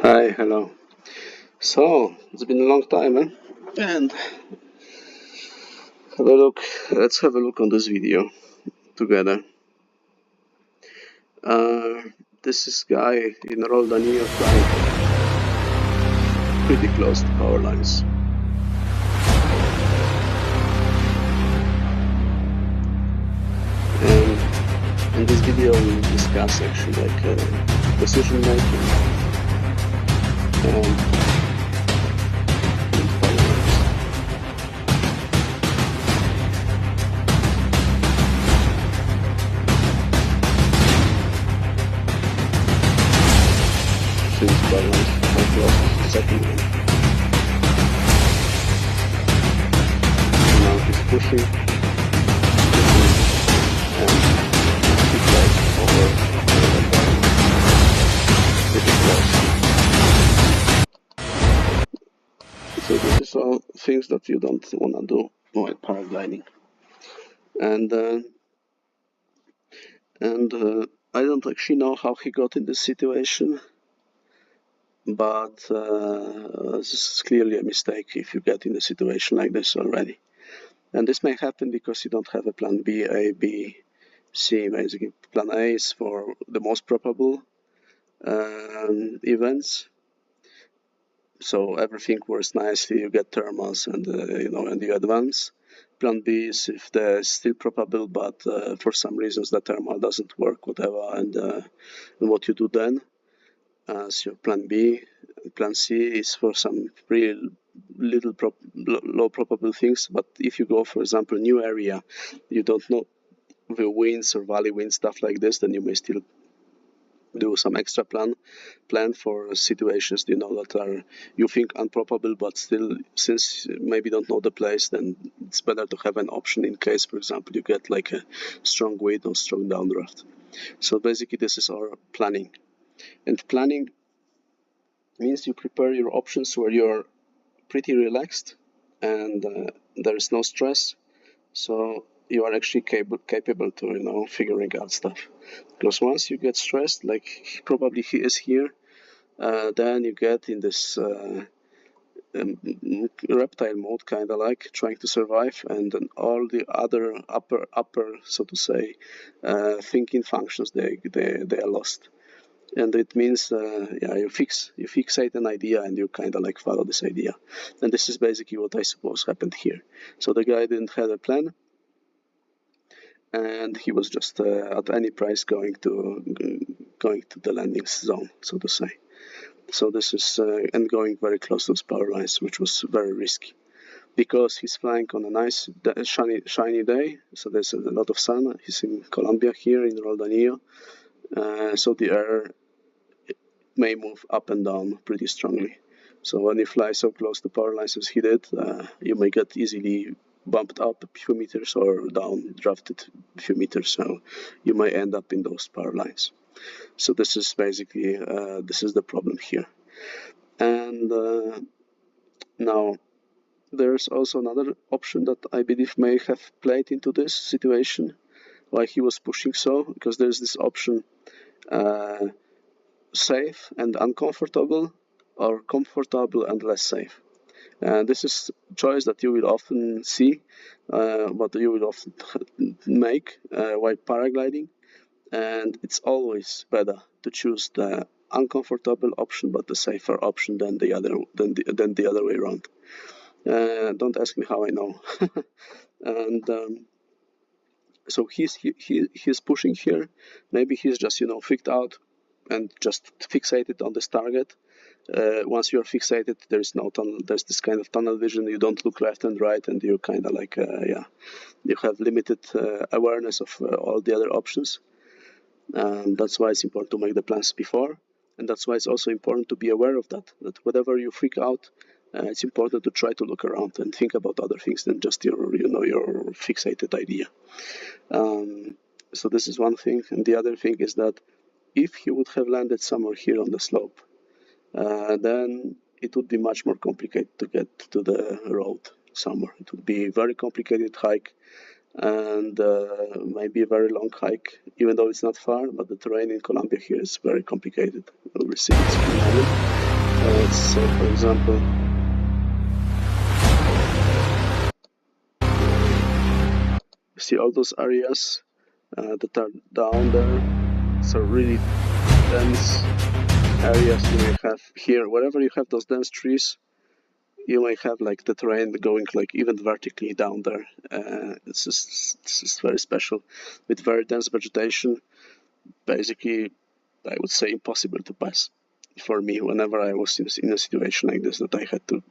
Hi, hello. So, it's been a long time, eh? And have a look. Let's have a look on this video together. Uh, this is guy in Roldanillo flying pretty close to power lines. And in this video we'll discuss actually decision making and power lines. Since power lines are close settlement. Now he's pushing and he flies over pretty close. So this is all things that you don't want to do while paragliding. And I don't actually know how he got in this situation, but this is clearly a mistake if you get in a situation like this already. And this may happen because you don't have a plan B, A, B, C. Basically, plan A is for the most probable events. So everything works nicely, you get thermals and and you advance. Plan B is if there's still probable, but for some reasons the thermal doesn't work, whatever, and what you do then as your plan B. Plan C is for some real low probable things, but if you go, for example, new area, you don't know the winds or valley winds, stuff like this, then you may still do some extra plan for situations that are you think improbable, but still, since maybe don't know the place, then it's better to have an option in case, for example, you get like a strong wind or strong downdraft. So basically this is our planning, and planning means you prepare your options where you're pretty relaxed and there is no stress, so you are actually capable to figuring out stuff. Because once you get stressed, like probably he is here, then you get in this reptile mode, kind of like trying to survive, and then all the other upper so to say thinking functions, they are lost. And it means you fixate an idea and you kind of like follow this idea. And this is basically what I suppose happened here. So the guy didn't have a plan, and he was just at any price going to the landing zone, so to say. So this is and going very close to those power lines, which was very risky because he's flying on a nice shiny day. So there's a lot of sun. He's in Colombia here in Roldanillo, so the air may move up and down pretty strongly. So when you fly so close to power lines as he did, you may get easily bumped up a few meters or down drafted a few meters. So you may end up in those power lines. So this is basically this is the problem here. And now there's also another option that I believe may have played into this situation, why he was pushing so, because there's this option safe and uncomfortable, or comfortable and less safe. This is a choice that you will often see, but you will often make while paragliding, and it's always better to choose the uncomfortable option but the safer option than the other way around. Don't ask me how I know. And so he's pushing here. Maybe he's just freaked out and just fixated on this target. Once you're fixated, there's no tunnel. There's this kind of tunnel vision. You don't look left and right, and you kind of like you have limited awareness of all the other options. That's why it's important to make the plans before, and that's why it's also important to be aware of that. That whenever you freak out, it's important to try to look around and think about other things than just your fixated idea. So this is one thing, and the other thing is that if he would have landed somewhere here on the slope, then it would be much more complicated to get to the road somewhere. It would be a very complicated hike, and maybe a very long hike, even though it's not far, but the terrain in Colombia here is very complicated. We'll see. let's say, for example, you see all those areas that are down there. So really dense areas you may have here. Wherever you have those dense trees, you may have like the terrain going like even vertically down there. This is very special with very dense vegetation. Basically, I would say impossible to pass for me. Whenever I was in a situation like this that I had to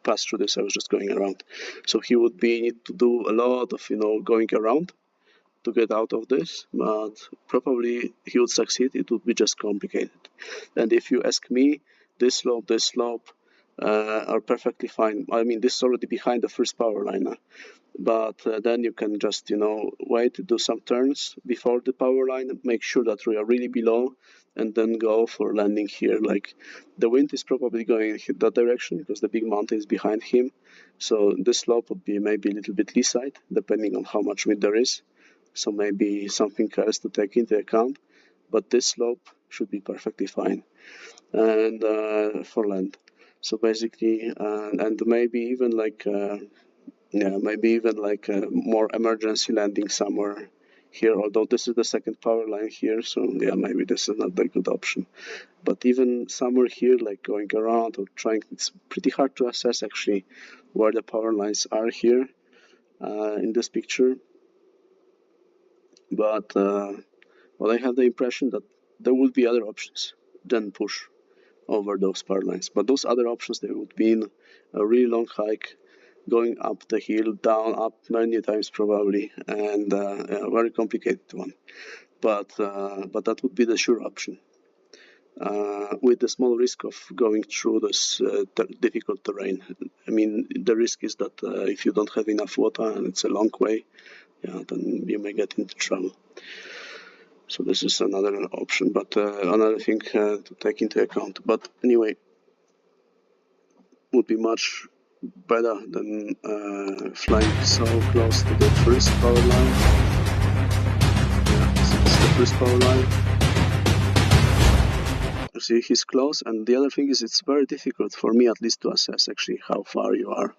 pass through this, I was just going around. So he would need to do a lot of going around to get out of this, but probably he would succeed. It would be just complicated. And if you ask me, this slope are perfectly fine. I mean, this is already behind the first power line, but then you can just wait, do some turns before the power line, make sure that we are really below, and then go for landing here. Like the wind is probably going in that direction because the big mountain is behind him, so this slope would be maybe a little bit lee side depending on how much wind there is, so maybe something else to take into account, but this slope should be perfectly fine and for land. So basically and maybe even like more emergency landing somewhere here, although this is the second power line here, so yeah, maybe this is not a good option. But even somewhere here, like going around or trying, it's pretty hard to assess actually where the power lines are here in this picture. But I have the impression that there would be other options than push over those power lines. But those other options, they would be in a really long hike, going up the hill, down, up many times probably, and a very complicated one. But that would be the sure option, with the small risk of going through this difficult terrain. I mean, the risk is that if you don't have enough water and it's a long way, then you may get into trouble. So this is another option, but another thing to take into account. But anyway, would be much better than flying so close to the first power line. So this is the first power line. You see, he's close, and the other thing is it's very difficult for me, at least, to assess actually how far you are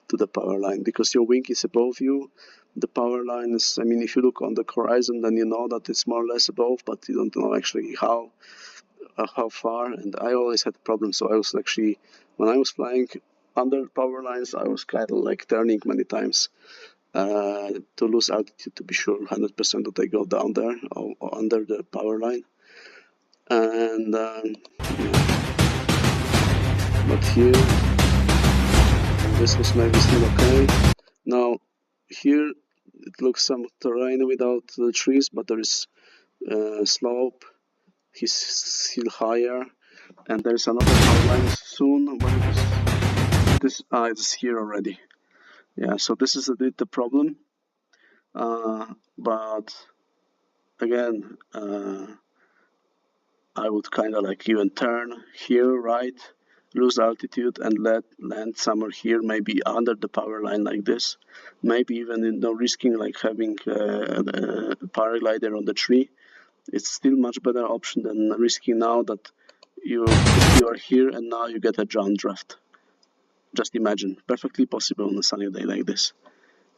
to the power line, because your wing is above you. The power line is, I mean, if you look on the horizon, then you know that it's more or less above, but you don't know actually how far. And I always had problems, so I was actually, when I was flying under power lines, I was kind of like turning many times to lose altitude to be sure 100% that I go down there or under the power line. And but here, this was maybe still okay. Now here it looks some terrain without the trees, but there is slope. He's still higher, and there is another power line soon. It's here already. Yeah, so this is a bit the problem. But again, I would kind of like even turn here, right, lose altitude and land somewhere here, maybe under the power line like this, maybe even risking like having a paraglider on the tree. It's still much better option than risking now that you are here and now you get a downdraft. Just imagine, perfectly possible on a sunny day like this,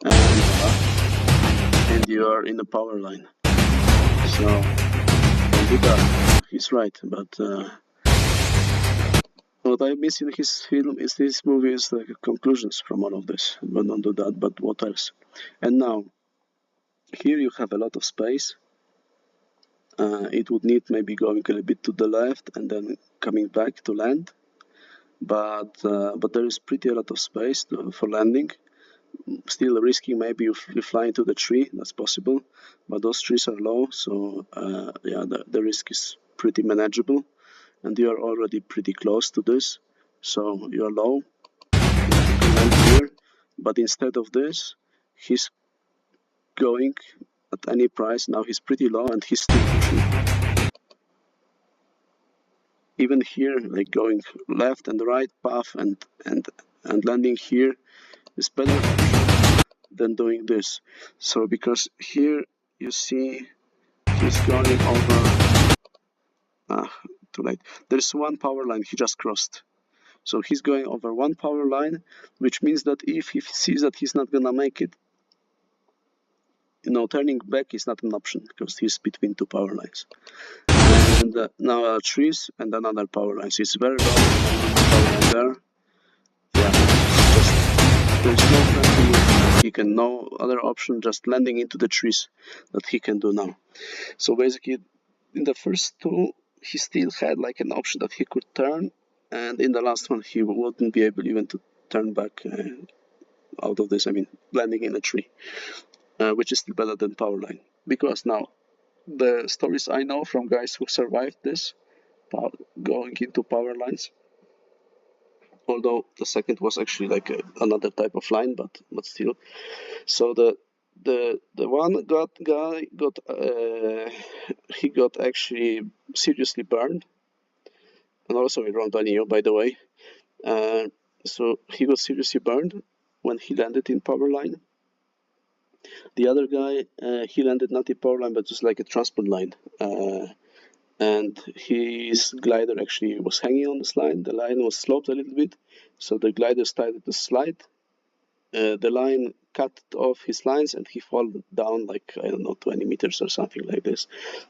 and you are in the power line. So don't do that. He's right, but what I miss in his film is this movie is the conclusions from all of this. But don't do that. But what else? And now here you have a lot of space. It would need maybe going a little bit to the left and then coming back to land. But there is pretty a lot of space for landing. Still risking maybe you fly into the tree, that's possible, but those trees are low, so the risk is pretty manageable, and you are already pretty close to this, so you are low, you can land here, but instead of this, he's going at any price. Now he's pretty low and he's still pushing. Even here, like going left and right path and landing here is better than doing this. So because here you see he's going over too late. There's one power line he just crossed. So he's going over one power line, which means that if he sees that he's not gonna make it, turning back is not an option because he's between two power lines. And now trees and another power line. So it's very low. Power line there. Yeah, there's no friendly. He can no other option, just landing into the trees that he can do now. So basically, in the first two, he still had like an option that he could turn, and in the last one, he wouldn't be able even to turn back out of this. I mean, landing in a tree. Which is still better than power line, because now the stories I know from guys who survived this going into power lines, although the second was actually like another type of line, but still. So the one guy got he got actually seriously burned, and also in Roldanillo, by the way. So he got seriously burned when he landed in power line. The other guy, he landed not in power line, but just like a transport line. And his glider actually was hanging on this line. The line was sloped a little bit, so the glider started to slide. The line cut off his lines, and he fell down like, I don't know, 20 meters or something like this.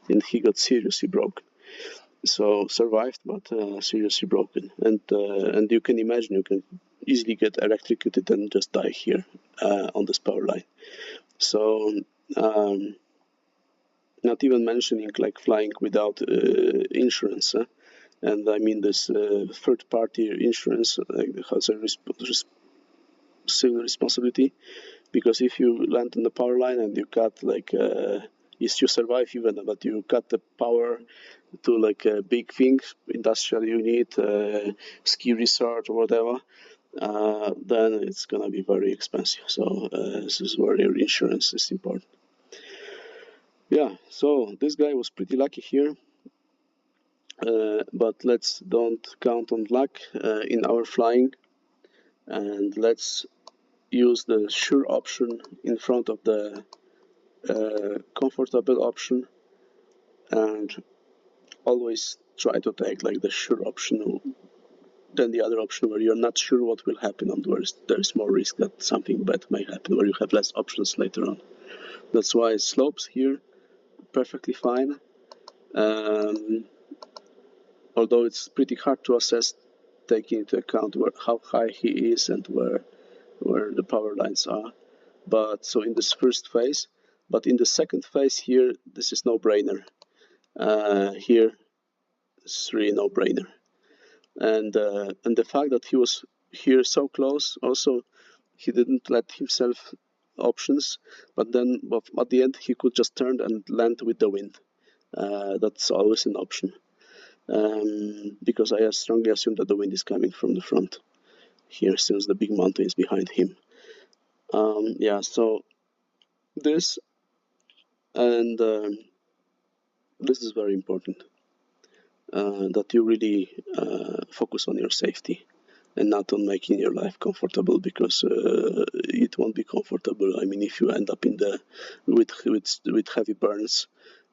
And he got seriously broken. So survived, but seriously broken. And you can imagine, you can easily get electrocuted and just die here on this power line. So not even mentioning like flying without insurance, and I mean this third-party insurance has a civil responsibility, because if you land on the power line and you cut like if you survive even, but you cut the power to like a big thing, industrial unit, ski resort or whatever, then it's gonna be very expensive. So this is where your insurance is important. Yeah, so this guy was pretty lucky here, but let's don't count on luck in our flying, and let's use the sure option in front of the comfortable option, and always try to take like the sure option than the other option where you're not sure what will happen and where there's more risk that something bad may happen, where you have less options later on. That's why slopes here perfectly fine, although it's pretty hard to assess taking into account how high he is and where the power lines are. But so in this first phase, but in the second phase here, this is no brainer. Here it's really no brainer. And the fact that he was here so close, also he didn't let himself options, but then at the end he could just turn and land with the wind. That's always an option, because I strongly assume that the wind is coming from the front here, since the big mountain is behind him. Yeah, so this and this is very important, that you really focus on your safety and not on making your life comfortable, because it won't be comfortable. I mean, if you end up in the with heavy burns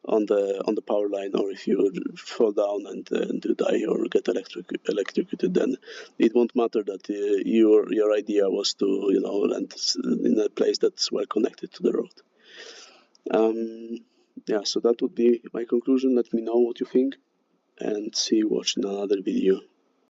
on the power line, or if you fall down and you die or get electrocuted, then it won't matter that your idea was to land in a place that's well connected to the road. Yeah, so that would be my conclusion. Let me know what you think, and see you watching another video.